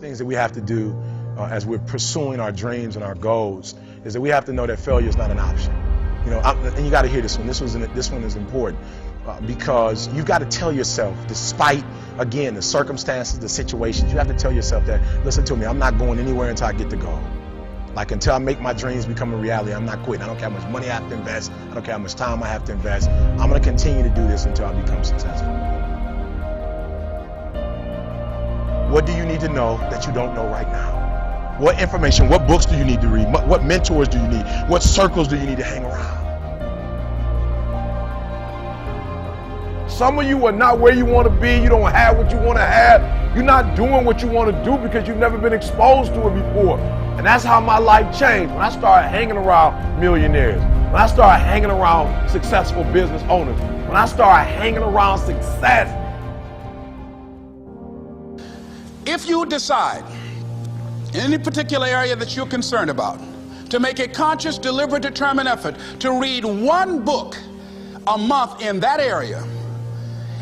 things that we have to do as we're pursuing our dreams and our goals is that we have to know that failure is not an option. You know, and you got to hear this one. This one is important because you've got to tell yourself, despite, again, the circumstances, the situations, you have to tell yourself that, listen to me, I'm not going anywhere until I get the goal. Like, until I make my dreams become a reality, I'm not quitting. I don't care how much money I have to invest. I don't care how much time I have to invest. I'm going to continue to do this until I become successful. What do you need to know that you don't know right now? What information, what books do you need to read? What mentors do you need? What circles do you need to hang around? Some of you are not where you want to be. You don't have what you want to have. You're not doing what you want to do because you've never been exposed to it before. And that's how my life changed when I started hanging around millionaires, when I started hanging around successful business owners, when I started hanging around success. If you decide in any particular area that you're concerned about to make a conscious, deliberate, determined effort to read one book a month in that area,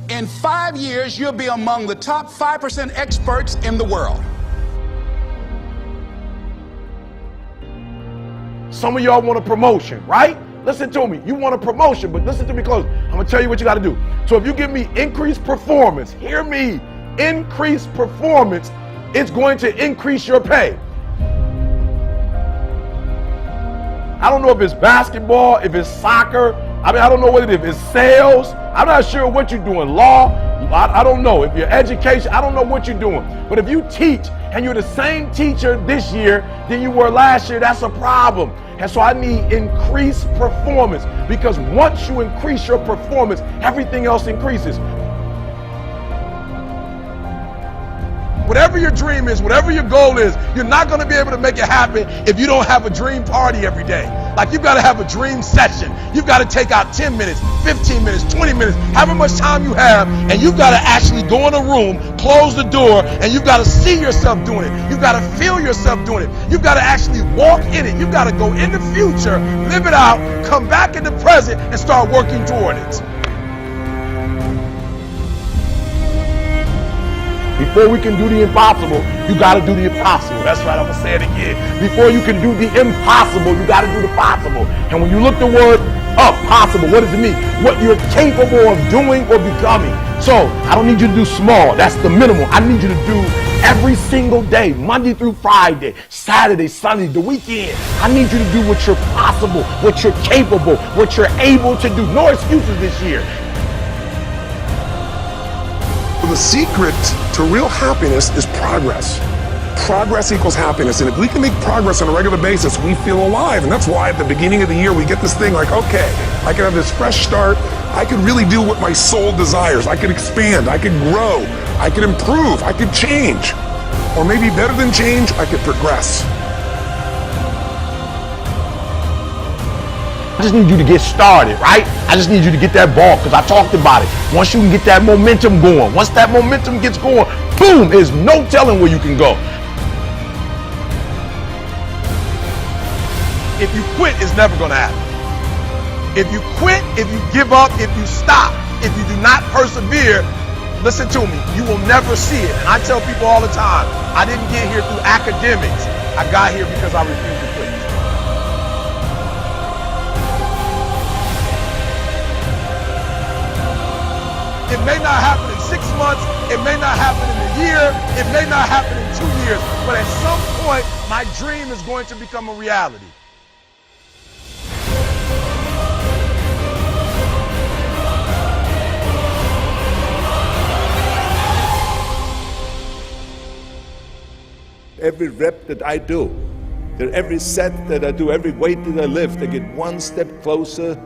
in 5 years you'll be among the top 5% experts in the world. Some of y'all want a promotion, right? Listen to me. You want a promotion, but listen to me close. I'm going to tell you what you got to do. So if you give me increased performance, hear me, increased performance, it's going to increase your pay. I don't know if it's basketball, if it's soccer. I don't know what it is. If it's sales, I'm not sure what you're doing. Law, I don't know. If you're education, I don't know what you're doing. But if you teach and you're the same teacher this year than you were last year, that's a problem. And so I need increased performance, because once you increase your performance, everything else increases. Whatever your dream is, whatever your goal is, you're not going to be able to make it happen if you don't have a dream party every day. Like, you've got to have a dream session. You've got to take out 10 minutes, 15 minutes, 20 minutes, however much time you have, and you've got to actually go in a room, close the door, and you've got to see yourself doing it. You've got to feel yourself doing it. You've got to actually walk in it. You've got to go in the future, live it out, come back in the present, and start working toward it. Before we can do the impossible, you got to do the impossible. That's right, I'm going to say it again. Before you can do the impossible, you got to do the possible. And when you look the word up, possible, what does it mean? What you're capable of doing or becoming. So I don't need you to do small. That's the minimum. I need you to do every single day, Monday through Friday, Saturday, Sunday, the weekend. I need you to do what you're possible, what you're capable, what you're able to do. No excuses this year. The secret to real happiness is progress. Progress equals happiness, and if we can make progress on a regular basis, we feel alive. And that's why at the beginning of the year we get this thing like, okay, I can have this fresh start. I can really do what my soul desires. I can expand, I can grow, I can improve, I can change. Or maybe better than change, I can progress. I just need you to get started, right? I just need you to get that ball, because I talked about it. Once you can get that momentum going, once that momentum gets going, boom, there's no telling where you can go. If you quit, it's never going to happen. If you quit, if you give up, if you stop, if you do not persevere, listen to me, you will never see it. And I tell people all the time, I didn't get here through academics. I got here because I refused to quit. It may not happen in 6 months, it may not happen in a year, it may not happen in 2 years, but at some point, my dream is going to become a reality. Every rep that I do, every set that I do, every weight that I lift, I get one step closer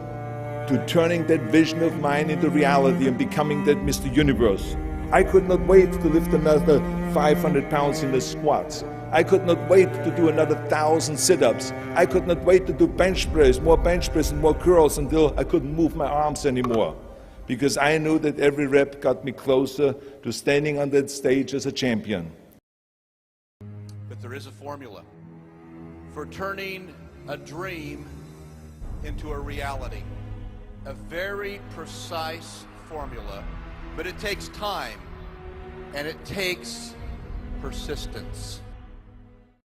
to turning that vision of mine into reality and becoming that Mr. Universe. I could not wait to lift another 500 pounds in the squats. I could not wait to do another 1,000 sit-ups. I could not wait to do bench press, more bench press and more curls until I couldn't move my arms anymore. Because I knew that every rep got me closer to standing on that stage as a champion. But there is a formula for turning a dream into a reality. A very precise formula, but it takes time and it takes persistence.